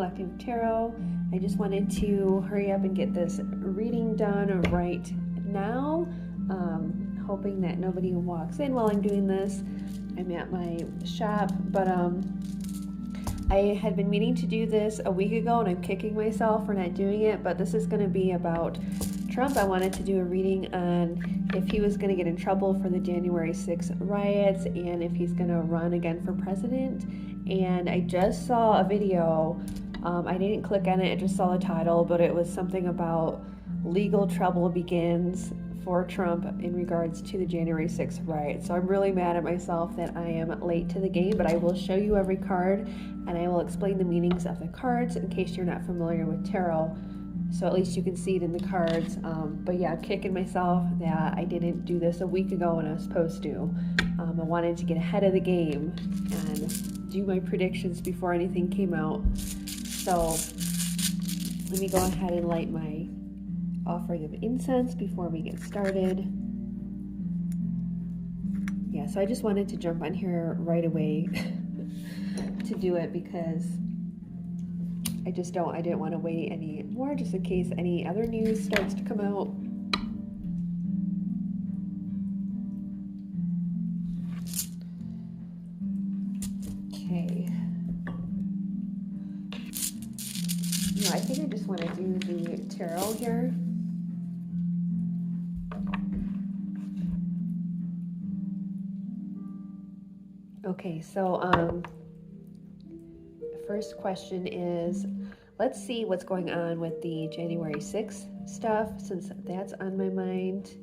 Collective Tarot. I just wanted to hurry up and get this reading done right now, hoping that nobody walks in while I'm doing this. I'm at my shop, but I had been meaning to do this a week ago, and I'm kicking myself for not doing it, but this is going to be about Trump. I wanted to do a reading on if he was going to get in trouble for the January 6th riots and if he's going to run again for president. And I just saw a video. I didn't click on it, I just saw the title, but it was something about legal trouble begins for Trump in regards to the January 6th riot. So I'm really mad at myself that I am late to the game, but I will show you every card and I will explain the meanings of the cards in case you're not familiar with tarot. So at least you can see it in the cards. But yeah, I'm kicking myself that I didn't do this a week ago when I was supposed to. I wanted to get ahead of the game and do my predictions before anything came out. So let me go ahead and light my offering of incense before we get started. Yeah, so I just wanted to jump on here right away to do it because I didn't want to wait any more just in case any other news starts to come out. Okay. No, I think I just want to do the tarot here. Okay, so first question is, let's see what's going on with the January 6th stuff, since that's on my mind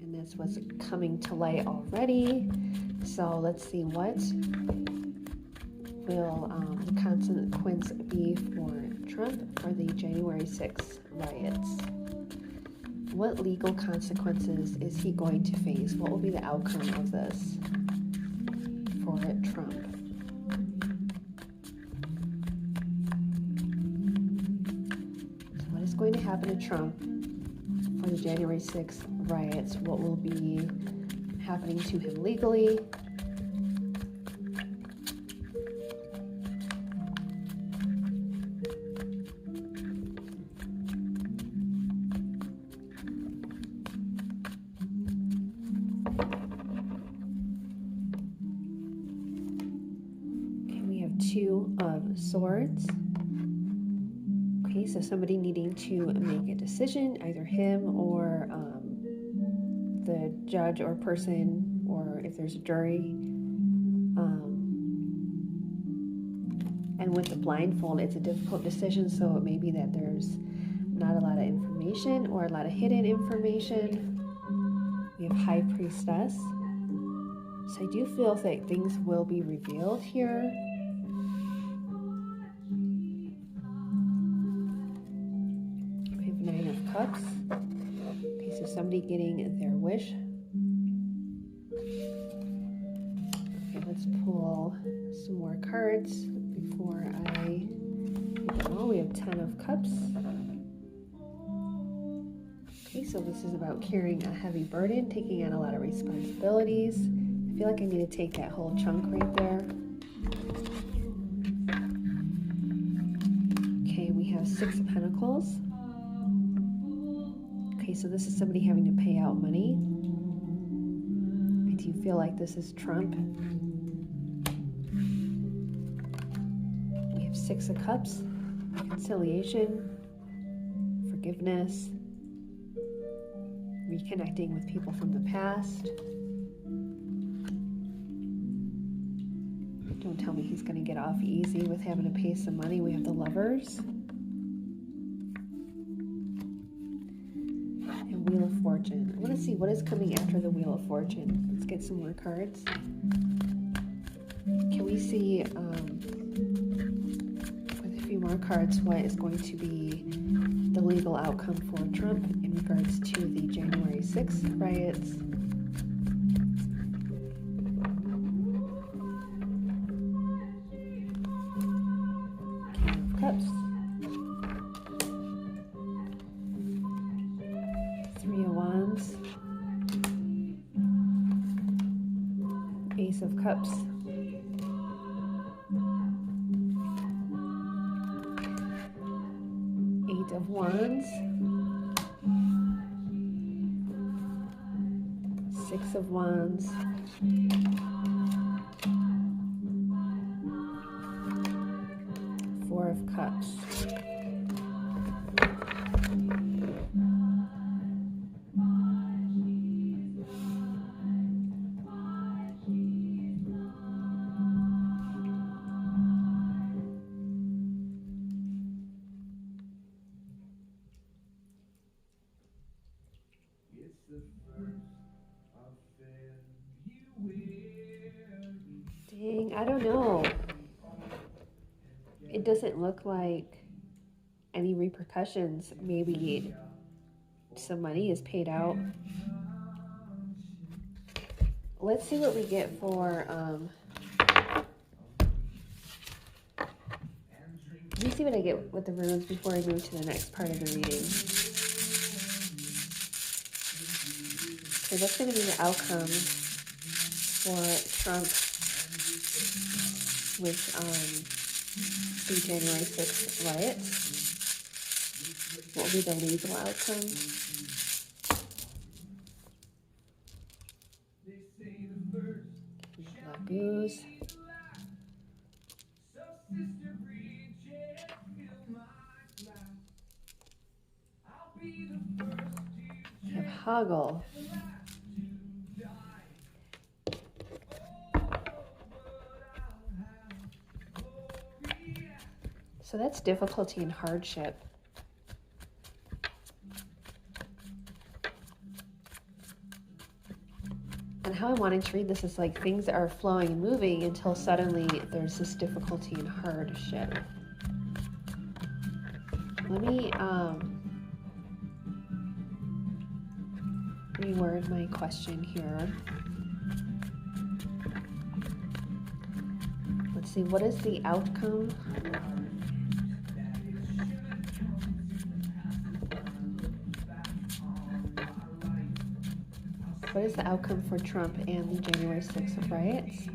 and that's what's coming to light already. So let's see, what will the consequence be for Trump for the January 6th riots? What legal consequences is he going to face? What will be the outcome of this for Trump? Going to happen to Trump for the January 6th riots? What will be happening to him legally? Okay, we have Two of Swords. So somebody needing to make a decision, either him or the judge or person, or if there's a jury. And with the blindfold, it's a difficult decision, so it may be that there's not a lot of information or a lot of hidden information. We have High Priestess. So I do feel that things will be revealed here. Nine of Cups. Okay, so somebody getting their wish. Okay, let's pull some more cards before I get them all. We have 10 of Cups. Okay, so this is about carrying a heavy burden, taking on a lot of responsibilities. I feel like I need to take that whole chunk right there. Okay, we have 6 of Pentacles. Okay, so this is somebody having to pay out money. I do feel like this is Trump. We have 6 of Cups, reconciliation, forgiveness, reconnecting with people from the past. Don't tell me he's going to get off easy with having to pay some money. We have the Lovers. Wheel of Fortune. I want to see what is coming after the Wheel of Fortune. Let's get some more cards. Can we see, with a few more cards, what is going to be the legal outcome for Trump in regards to the January 6th riots? King of Cups. Ace of Cups. Wands, 6 of Wands, 4 of Cups. Dang, I don't know. It doesn't look like any repercussions. Maybe some money is paid out. Let's see what we get for, let me see what I get with the runes before I move to the next part of the reading. Okay, that's going to be the outcome for Trump with the January 6th riots. What will be the legal outcome? Goose. We have Hoggle. So that's difficulty and hardship. And how I wanted to read this is like things are flowing and moving until suddenly there's this difficulty and hardship. Let me reword my question here. Let's see, what is the outcome? What is the outcome for Trump and the January 6th riots?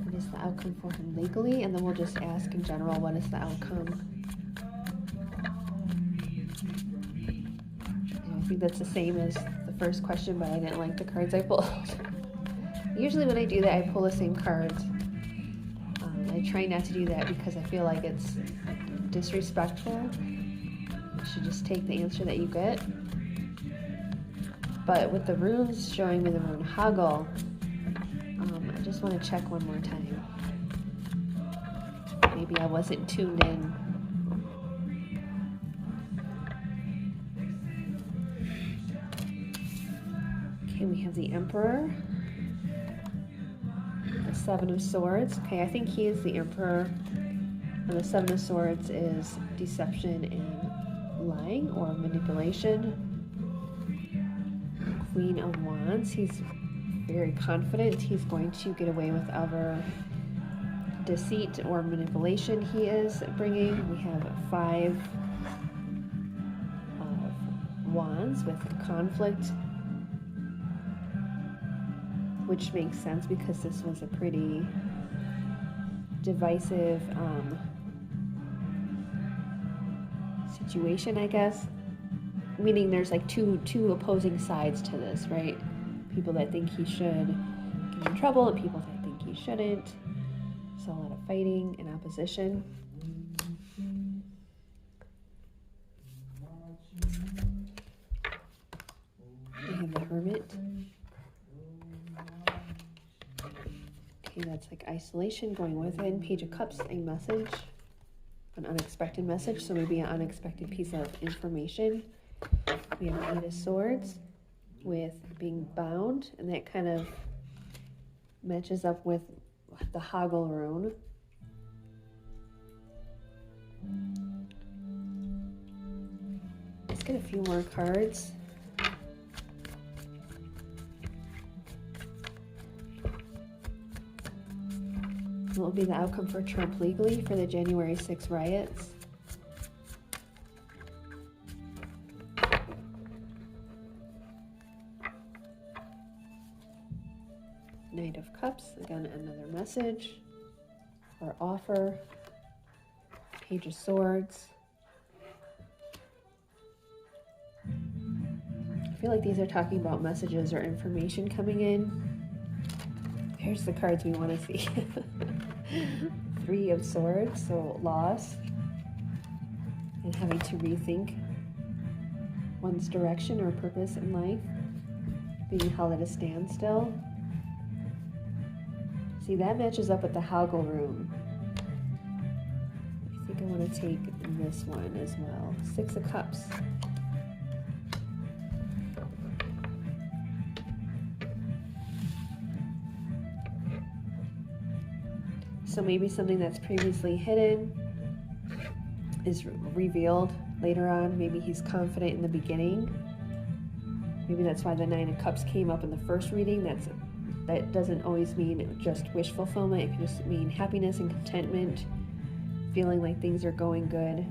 What is the outcome for him legally? And then we'll just ask in general, what is the outcome? And I think that's the same as the first question, but I didn't like the cards I pulled. Usually when I do that, I pull the same cards. I try not to do that because I feel like it's disrespectful. You should just take the answer that you get. But with the runes showing me the rune Hoggle, I just want to check one more time. Maybe I wasn't tuned in. Okay, we have the Emperor, the 7 of Swords. Okay, I think he is the Emperor. And the 7 of Swords is deception and lying or manipulation. Queen of Wands, he's very confident he's going to get away with whatever deceit or manipulation he is bringing. We have 5 of Wands with conflict, which makes sense because this was a pretty divisive situation, I guess. Meaning there's like two opposing sides to this, right? People that think he should get in trouble and people that think he shouldn't. So a lot of fighting and opposition. We have the Hermit. Okay, that's like isolation, going within. Page of Cups, a message, an unexpected message. So maybe an unexpected piece of information. We have 8 of Swords with being bound, and that kind of matches up with the Hoggle rune. Let's get a few more cards. What will be the outcome for Trump legally for the January 6th riots? Knight of Cups, again another message or offer. Page of Swords, I feel like these are talking about messages or information coming in. Here's the cards we want to see. 3 of Swords, so loss and having to rethink one's direction or purpose in life, being held at a standstill. See, that matches up with the Hoggle room. I think I want to take this one as well. 6 of Cups. So maybe something that's previously hidden is revealed later on. Maybe he's confident in the beginning. Maybe that's why the 9 of Cups came up in the first reading. That doesn't always mean just wish fulfillment. It can just mean happiness and contentment, feeling like things are going good.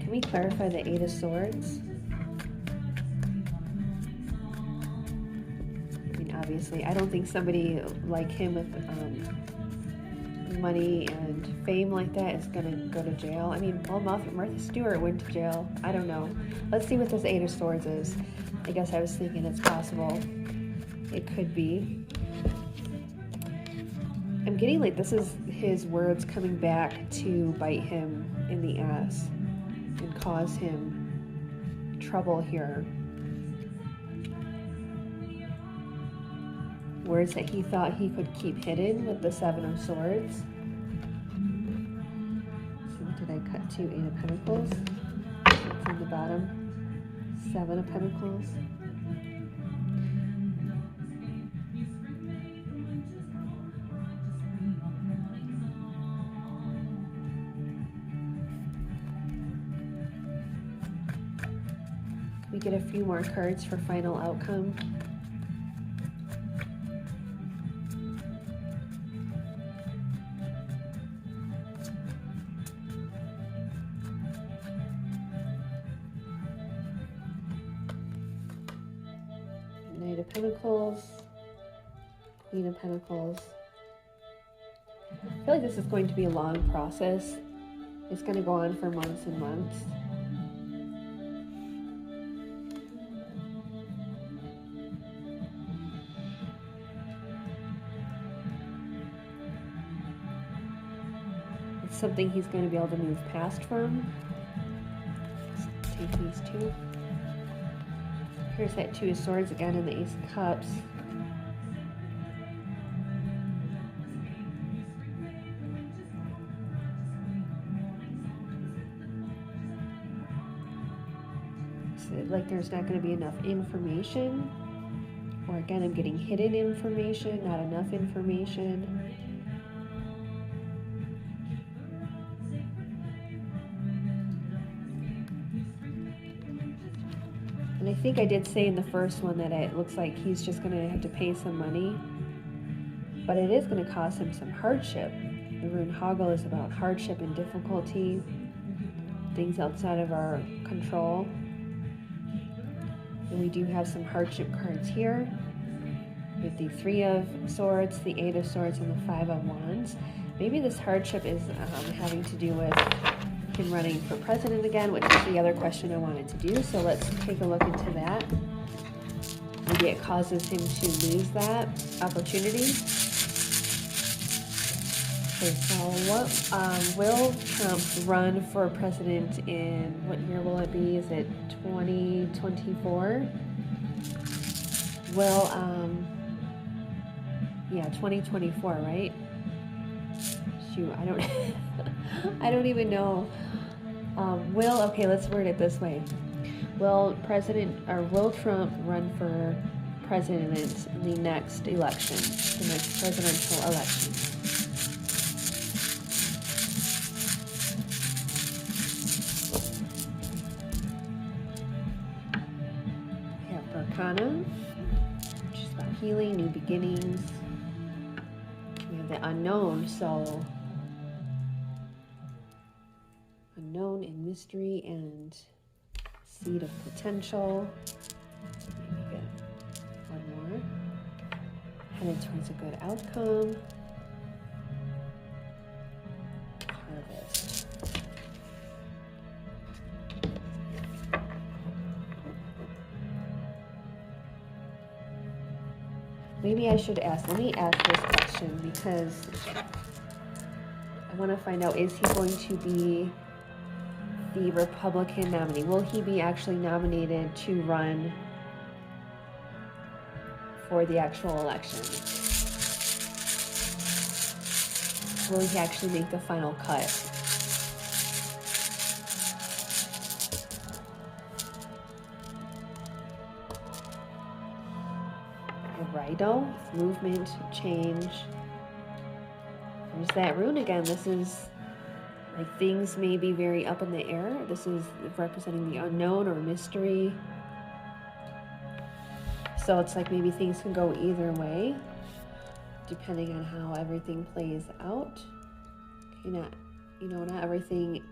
Can we clarify the 8 of Swords? Obviously, I don't think somebody like him with money and fame like that is going to go to jail. I mean, well, Martha Stewart went to jail. I don't know. Let's see what this 8 of Swords is. I guess I was thinking it's possible. It could be. I'm getting like this is his words coming back to bite him in the ass and cause him trouble here. Words that he thought he could keep hidden with the 7 of Swords. So did I cut to 8 of Pentacles? It's in the bottom. 7 of Pentacles. Can we get a few more cards for final outcome? Knight of Pentacles, Queen of Pentacles. I feel like this is going to be a long process. It's going to go on for months and months. It's something he's going to be able to move past from. Let's take these 2. Here's that 2 of Swords again and the Ace of Cups. So like there's not going to be enough information. Or again, I'm getting hidden information, not enough information. And I think I did say in the first one that it looks like he's just going to have to pay some money. But it is going to cause him some hardship. The rune Hoggle is about hardship and difficulty, things outside of our control. And we do have some hardship cards here with the 3 of Swords, the 8 of Swords, and the 5 of Wands. Maybe this hardship is having to do with him running for president again, which is the other question I wanted to do. So let's take a look into that. Maybe it causes him to lose that opportunity. Okay, so what will Trump run for president in, what year will it be? Is it 2024? Well, yeah, 2024, right? Shoot, I don't even know. Okay, let's word it this way. Will Trump run for president in the next election, the next presidential election? We have Arcana, which is about healing, new beginnings. We have the unknown, so unknown and mystery and seed of potential. Maybe get one more. Headed towards a good outcome. Harvest. maybe I should ask, let me ask this question because I want to find out, is he going to be the Republican nominee? Will he be actually nominated to run for the actual election? Will he actually make the final cut? Righto, movement, change. There's that rune again. This is like things may be very up in the air. This is representing the unknown or mystery. So it's like maybe things can go either way, depending on how everything plays out. Okay, not everything.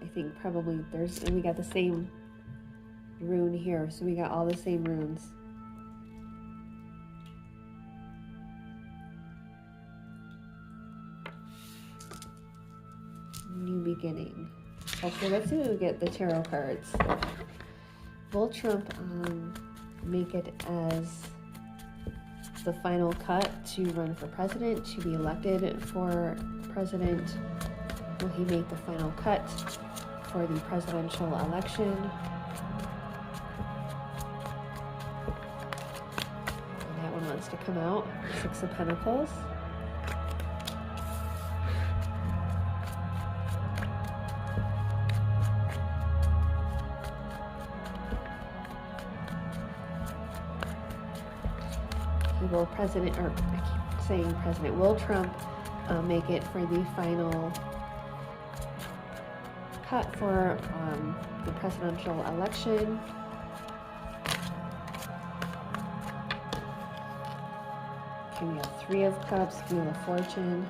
I think probably and we got the same rune here. So we got all the same runes. New beginning. Okay, let's see what we get the tarot cards. Will Trump make it as the final cut to run for president, to be elected for president? Will he make the final cut for the presidential election? And that one wants to come out. Six of Pentacles. Will President, or I keep saying President, will Trump make it for the final cut for the presidential election? Okay, we have Three of Cups, Wheel of Fortune.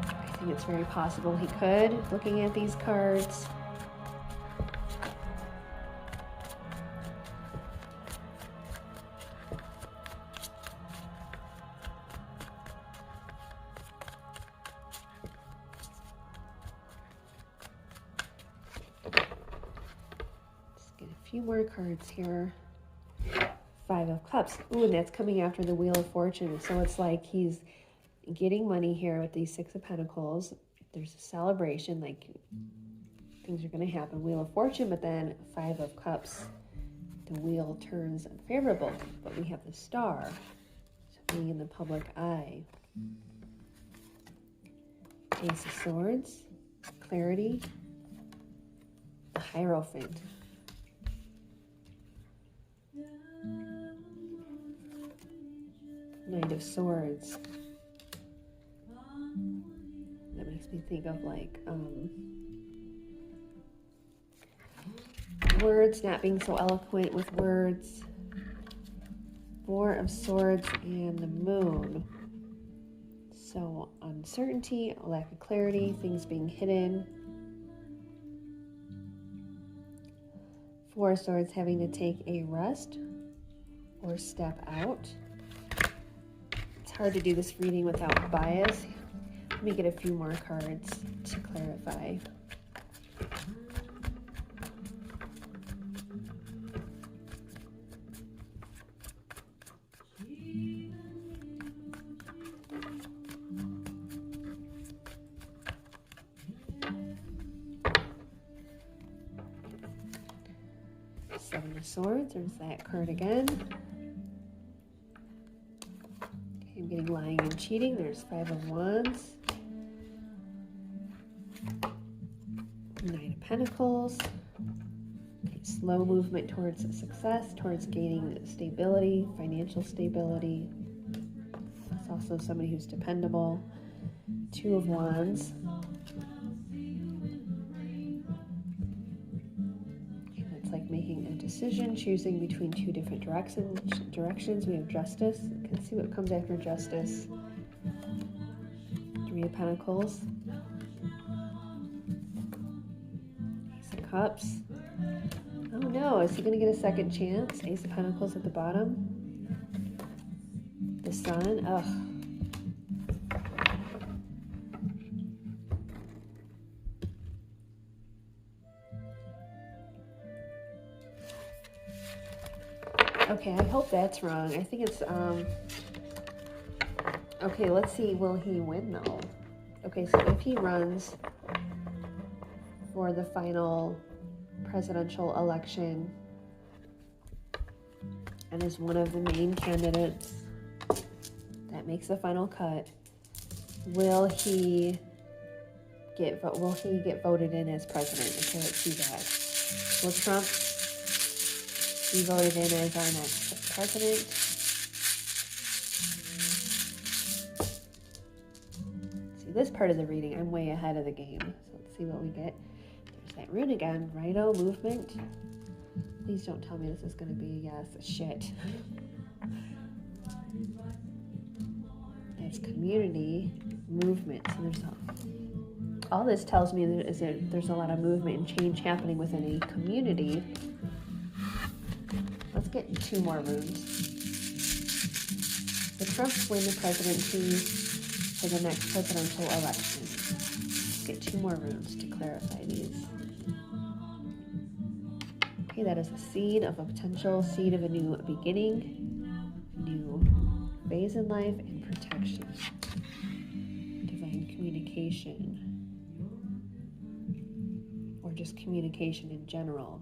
I think it's very possible he could, looking at these cards. Few more cards here. Five of Cups. Ooh, and that's coming after the Wheel of Fortune. So it's like he's getting money here with these Six of Pentacles. There's a celebration, like things are going to happen. Wheel of Fortune, but then Five of Cups. The wheel turns unfavorable, but we have the Star. So being in the public eye. Ace of Swords. Clarity. The Hierophant. Knight of Swords. That makes me think of like words, not being so eloquent with words. Four of Swords and the Moon. So uncertainty, lack of clarity, things being hidden. Four of Swords, having to take a rest or step out. It's hard to do this reading without bias. Let me get a few more cards to clarify. Seven of Swords, there's that card again. Okay, I'm getting lying and cheating. There's Five of Wands. Nine of Pentacles. Okay, slow movement towards success, towards gaining stability, financial stability. It's also somebody who's dependable. Two of Wands. Like making a decision, choosing between two different directions. We have Justice. You can see what comes after Justice. Three of Pentacles. Ace of Cups. Oh no, is he going to get a second chance? Ace of Pentacles at the bottom. The Sun. Ugh. Okay, I hope that's wrong. I think it's, okay, let's see, will he win though? Okay, so if he runs for the final presidential election and is one of the main candidates that makes the final cut, will he get voted in as president? Okay, let's see that. Will Trump be voted in as our next president? See, this part of the reading, I'm way ahead of the game. So let's see what we get. There's that rune again, Rhino movement. Please don't tell me this is going to be, yes, shit. It's community movement. So there's all this tells me is that there's a lot of movement and change happening within a community. Let's get 2 more runes. The Trumps win the presidency for the next presidential election. Let's get 2 more runes to clarify these. Okay, that is a seed of a potential, seed of a new beginning, new phase in life, and protection. Divine communication. Or just communication in general.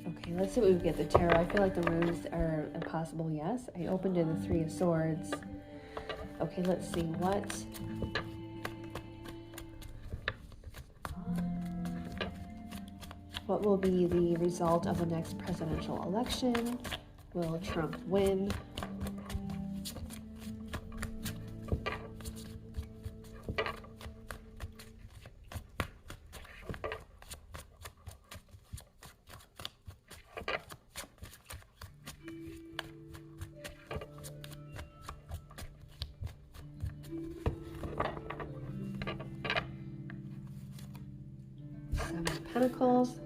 Okay, let's see what we get. The tarot. I feel like the runes are a possible yes. I opened to the 3 of Swords. Okay, let's see what will be the result of the next presidential election? Will Trump win? Seven of Pentacles.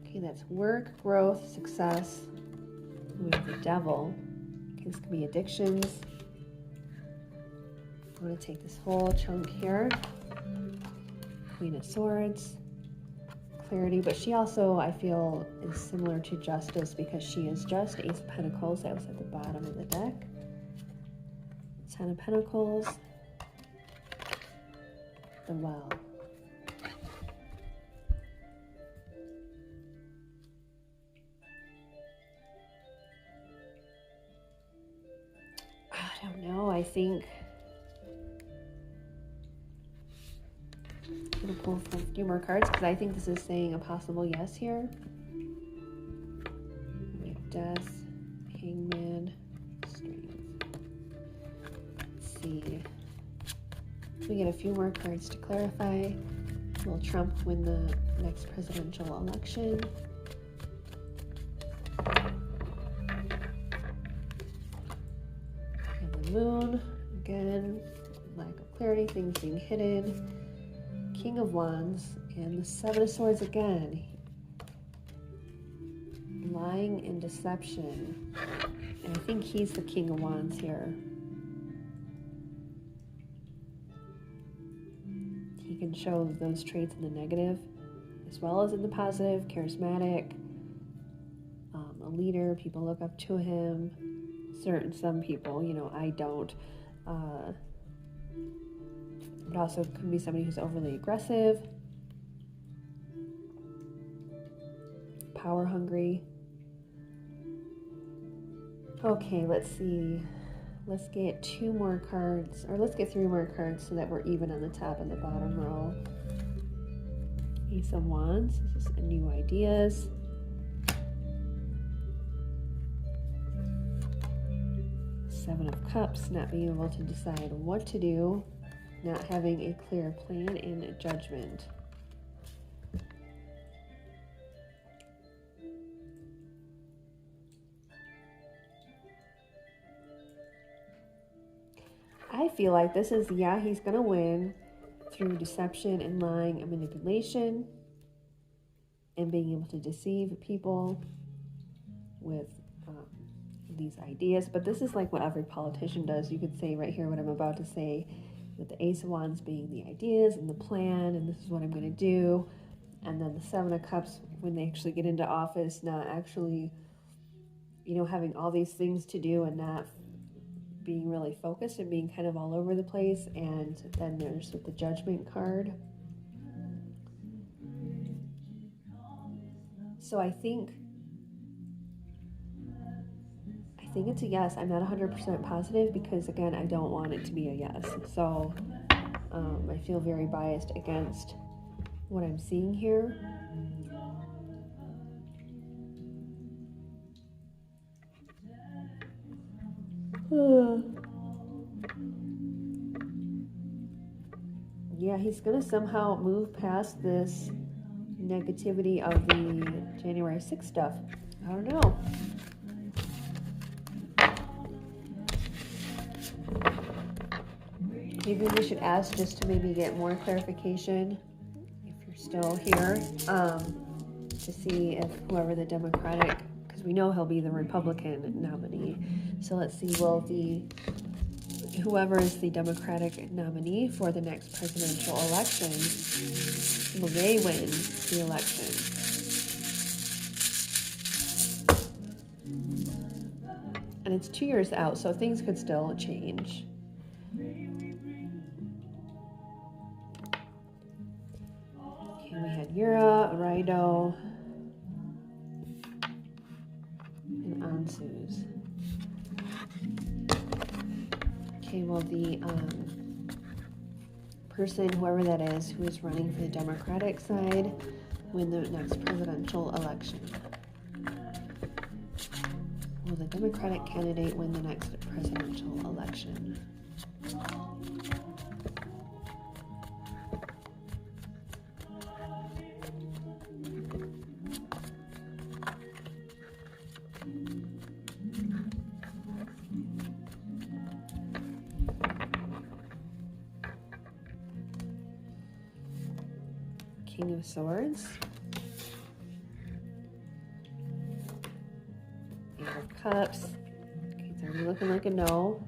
Okay, that's work, growth, success. We have the Devil. Okay, this could be addictions. I'm going to take this whole chunk here. Queen of Swords. Clarity, but she also, I feel, is similar to Justice because she is just. Ace of Pentacles, that was at the bottom of the deck. 10 of Pentacles. The Well. I don't know, I think I'm going to pull for a few more cards because I think this is saying a possible yes here. We have Death, Hangman, Strength. Let's see. We get a few more cards to clarify. Will Trump win the next presidential election? And the Moon, again, lack of clarity, things being hidden. King of Wands, and the Seven of Swords again. Lying and deception. And I think he's the King of Wands here. He can show those traits in the negative as well as in the positive. Charismatic, a leader, people look up to him. Some people, you know, I don't. But also could be somebody who's overly aggressive, power hungry. Okay, let's see. Let's get 2 more cards, or let's get 3 more cards so that we're even on the top and the bottom row. Ace of Wands, this is new ideas. Seven of Cups, not being able to decide what to do. Not having a clear plan and a judgment. I feel like this is, yeah, he's going to win through deception and lying and manipulation and being able to deceive people with these ideas. But this is like what every politician does. You could say right here what I'm about to say, with the Ace of Wands being the ideas and the plan, and this is what I'm going to do. And then the Seven of Cups when they actually get into office, not actually, having all these things to do and not being really focused and being kind of all over the place. And then there's with the Judgment card. So I think it's a yes. I'm not 100% positive because, again, I don't want it to be a yes. So I feel very biased against what I'm seeing here. Yeah, he's going to somehow move past this negativity of the January 6th stuff. I don't know. Maybe we should ask just to maybe get more clarification, if you're still here, to see if whoever the Democratic, because we know he'll be the Republican nominee. So let's see, whoever is the Democratic nominee for the next presidential election, will they win the election? And it's 2 years out, so things could still change. Okay, we had Yura, Raido, and Ansus. Okay, well, the person, whoever that is, who is running for the Democratic side, win the next presidential election. Will the Democratic candidate win the next presidential election? King of Swords. Eight of Cups. Okay, it's already looking like a no.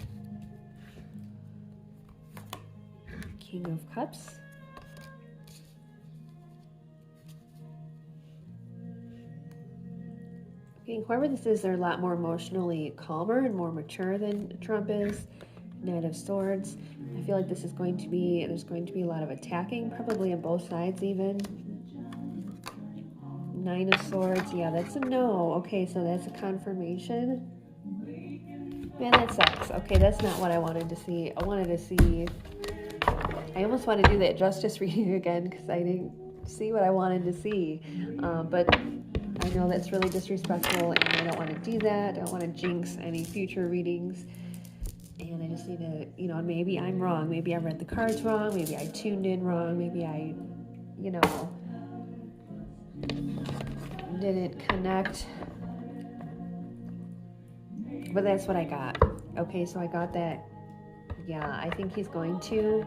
King of Cups. Okay, whoever this is, they're a lot more emotionally calmer and more mature than Trump is. Knight of Swords. I feel like there's going to be a lot of attacking, probably on both sides even. Nine of Swords, yeah, that's a no. Okay, so that's a confirmation. Man, that sucks. Okay, that's not what I wanted to see. I almost want to do that justice reading again because I didn't see what I wanted to see. But I know that's really disrespectful and I don't want to do that. I don't want to jinx any future readings. And I just need to, maybe I'm wrong. Maybe I read the cards wrong. Maybe I tuned in wrong. Maybe I, didn't connect. But that's what I got. Okay, so I got that. Yeah, I think he's going to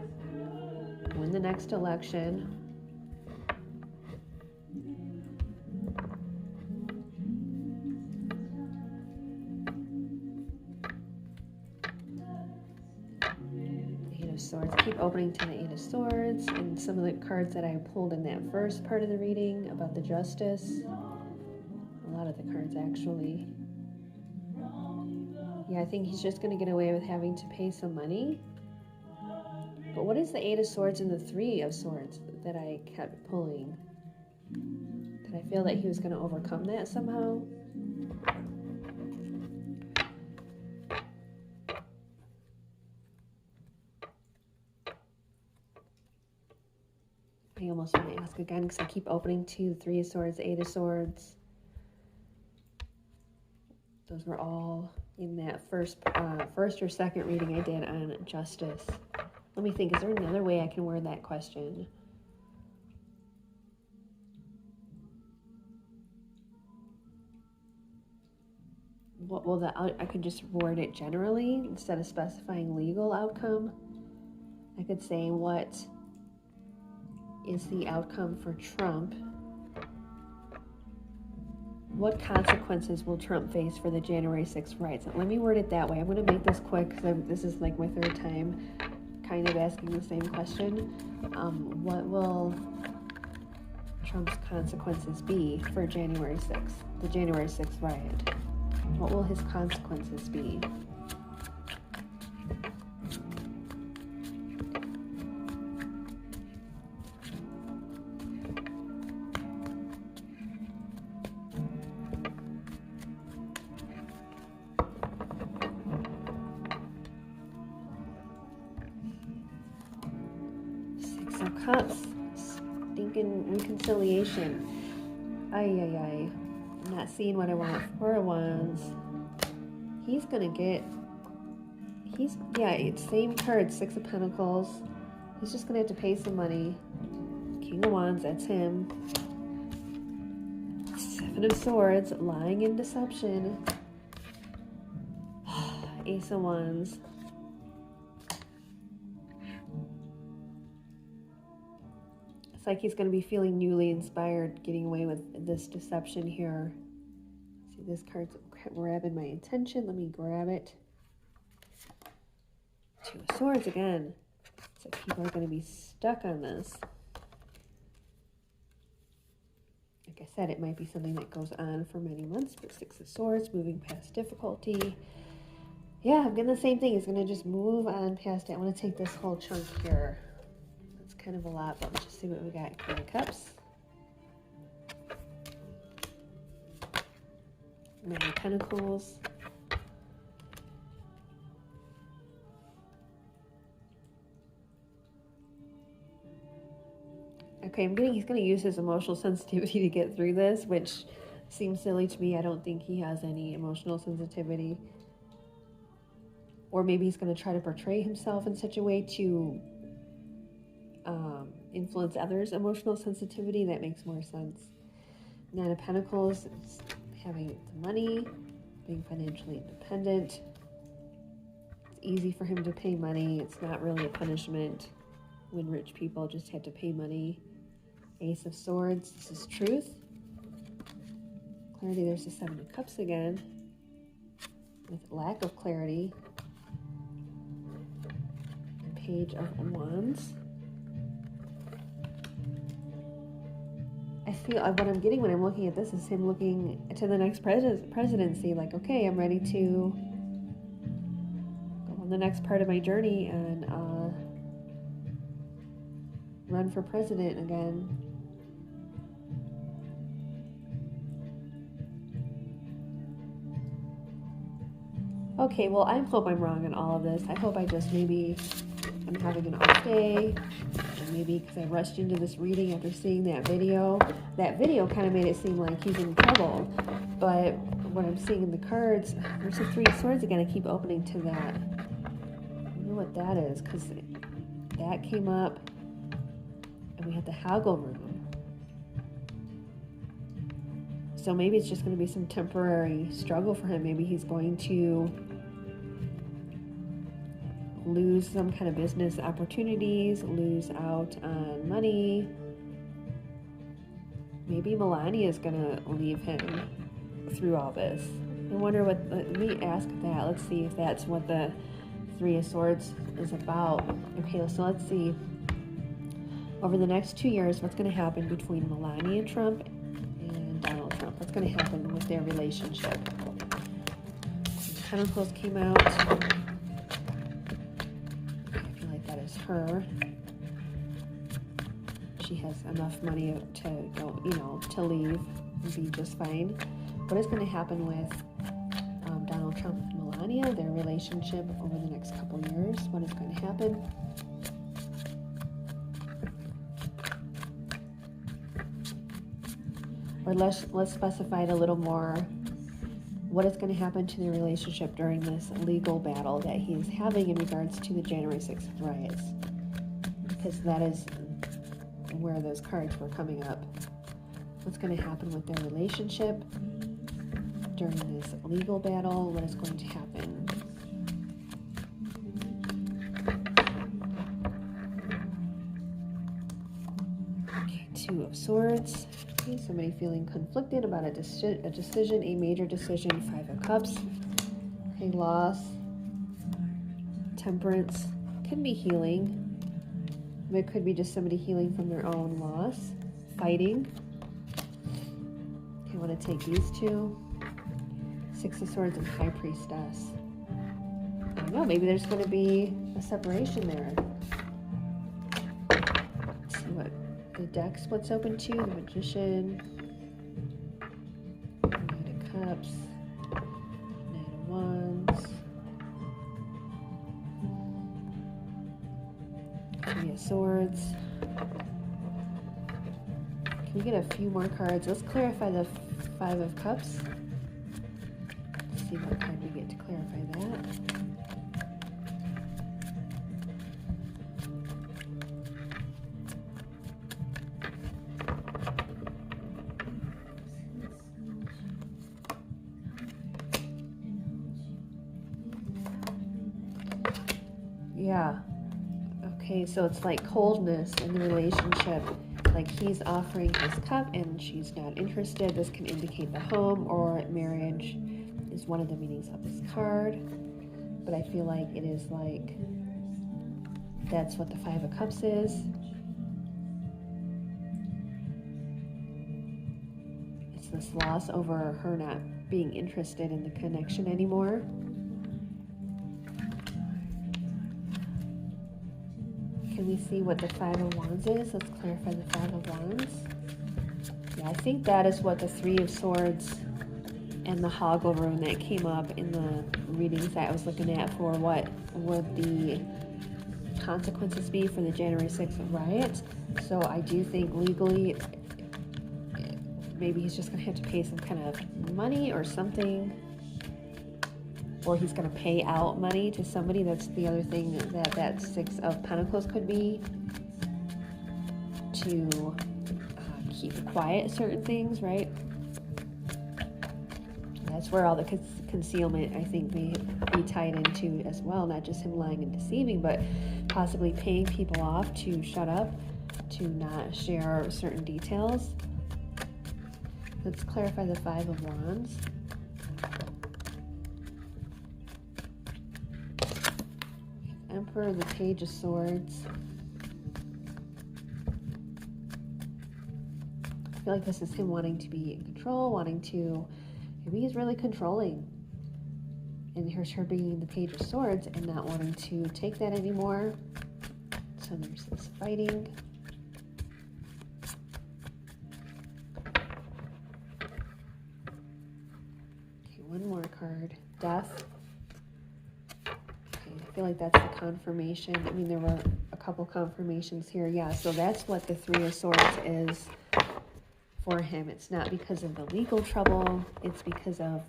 win the next election. Swords. Keep opening to the Eight of Swords and some of the cards that I pulled in that first part of the reading about the Justice. A lot of the cards actually. Yeah, I think he's just going to get away with having to pay some money. But what is the Eight of Swords and the Three of Swords that I kept pulling? Did I feel that he was going to overcome that somehow? I almost want to ask again because I keep opening to Three of Swords, Eight of Swords. Those were all in that first or second reading I did on Justice. Let me think, is there another way I can word that question? Well, I could just word it generally instead of specifying legal outcome. I could say what is the outcome for Trump? What consequences will Trump face for the January 6th riots? Let me word it that way. I'm going to make this quick because this is like my third time kind of asking the same question. What will Trump's consequences be for January 6th, the January 6th riot? What will his consequences be? Six of Cups. Stinking reconciliation. Ay. I'm not seeing what I want. Four of Wands. He's gonna get... it's same card. Six of Pentacles. He's just gonna have to pay some money. King of Wands, that's him. Seven of Swords. Lying and deception. Ace of Wands. Like he's going to be feeling newly inspired, getting away with this deception here. See, this card's grabbing my attention. Let me grab it. Two of Swords again. So people are going to be stuck on this. Like I said, it might be something that goes on for many months, but Six of Swords, moving past difficulty. Yeah, I'm getting the same thing. He's going to just move on past it. I want to take this whole chunk here. Kind of a lot, but let's just see what we got. Queen of Cups, Nine of Pentacles, okay, I'm getting he's going to use his emotional sensitivity to get through this, which seems silly to me. I don't think he has any emotional sensitivity, or maybe he's going to try to portray himself in such a way to influence others' emotional sensitivity. That makes more sense. Nine of Pentacles is having the money, being financially independent. It's easy for him to pay money. It's not really a punishment when rich people just have to pay money. Ace of Swords, this is truth. Clarity, there's the Seven of Cups again, with lack of clarity. And Page of Wands. I feel what I'm getting when I'm looking at this is him looking to the next presidency, like, okay, I'm ready to go on the next part of my journey and run for president again. Okay, well, I hope I'm wrong in all of this. I hope I just maybe I'm having an off day. Maybe because I rushed into this reading after seeing that video. That video kind of made it seem like he's in trouble. But what I'm seeing in the cards, there's the Three of Swords again. I keep opening to that. I don't know what that is, because that came up and we had the haggle room. So maybe it's just going to be some temporary struggle for him. Maybe he's going to lose some kind of business opportunities, lose out on money. Maybe Melania is going to leave him through all this. I wonder what, let me ask that. Let's see if that's what the Three of Swords is about. Okay, so let's see. Over the next 2 years, what's going to happen between Melania and Trump and Donald Trump? What's going to happen with their relationship? Pentacles came out. Her, she has enough money to go, to leave and be just fine. What is going to happen with Donald Trump and Melania, their relationship over the next couple years? What is going to happen? Or let's specify it a little more. What is going to happen to their relationship during this legal battle that he is having in regards to the January 6th riots? Because that is where those cards were coming up. What's going to happen with their relationship during this legal battle? What is going to happen? Okay, Two of Swords. Okay, somebody feeling conflicted about a decision, a major decision. Five of Cups. Okay, loss. Temperance. Could be healing. It could be just somebody healing from their own loss. fighting. Okay, I want to take these two. Six of Swords and High Priestess. I don't know, maybe there's going to be a separation there. Let's see what the deck splits open to. The Magician, Knight of Cups, Knight of Wands, Three of Swords. Can we get a few more cards? Let's clarify the Five of Cups. Let's see what card we get to clarify that. Yeah. Okay, so it's like coldness in the relationship. Like he's offering his cup and she's not interested. This can indicate the home or marriage is one of the meanings of this card. But I feel like it is like, that's what the Five of Cups is. It's this loss over her not being interested in the connection anymore. Can we see what the Five of Wands is? Let's clarify the Five of Wands. Yeah, I think that is what the Three of Swords and the Hoggle rune that came up in the readings that I was looking at for what would the consequences be for the January 6th riot. So I do think legally, maybe he's just going to have to pay some kind of money or something. Or he's going to pay out money to somebody. That's the other thing that Six of Pentacles could be. To keep quiet certain things, right? That's where all the concealment, I think, may be tied into as well. Not just him lying and deceiving, but possibly paying people off to shut up, to not share certain details. Let's clarify the Five of Wands. Emperor, the Page of Swords. I feel like this is him wanting to be in control, wanting to, maybe he's really controlling. And here's her being the Page of Swords and not wanting to take that anymore. So there's this fighting. Okay, one more card. Death. I feel like that's the confirmation. I mean, there were a couple confirmations here. Yeah, so that's what the Three of Swords is for him. It's not because of the legal trouble. It's because of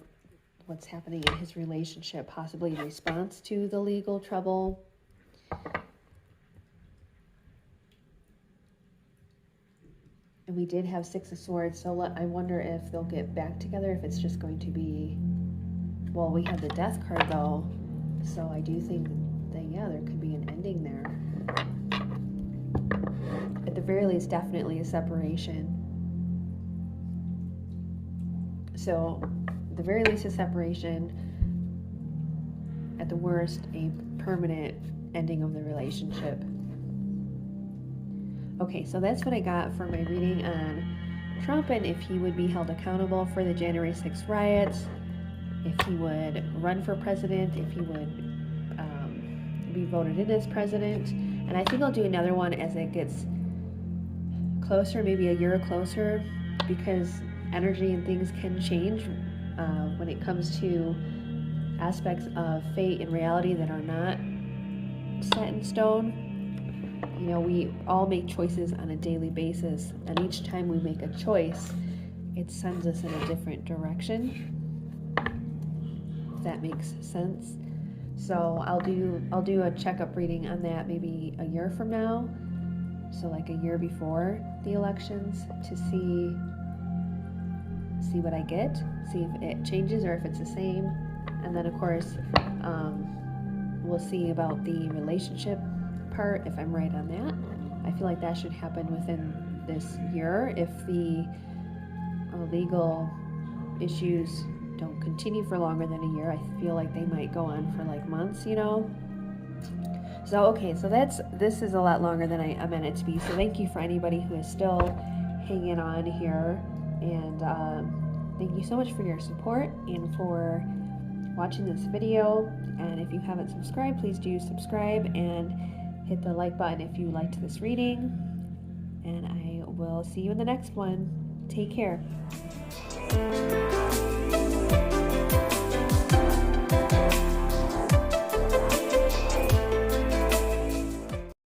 what's happening in his relationship, possibly in response to the legal trouble. And we did have Six of Swords, so I wonder if they'll get back together, if it's just going to be, well, we have the Death card, though. So I do think that, yeah, there could be an ending there. At the very least, definitely a separation. So, at the very least, a separation. At the worst, a permanent ending of the relationship. Okay, so that's what I got for my reading on Trump and if he would be held accountable for the January 6th riots, if he would run for president, if he would be voted in as president. And I think I'll do another one as it gets closer, maybe a year closer, because energy and things can change when it comes to aspects of fate and reality that are not set in stone. You know, we all make choices on a daily basis, and each time we make a choice, it sends us in a different direction. If that makes sense. So I'll do a checkup reading on that maybe a year from now. So like a year before the elections, to see what I get, see if it changes or if it's the same. And then of course, we'll see about the relationship part, if I'm right on that. I feel like that should happen within this year if the legal issues don't continue for longer than a year. I feel like they might go on for like months, you know. So okay, so this is a lot longer than I meant it to be. So thank you for anybody who is still hanging on here. And thank you so much for your support and for watching this video. And if you haven't subscribed, please do subscribe and hit the like button if you liked this reading. And I will see you in the next one. Take care.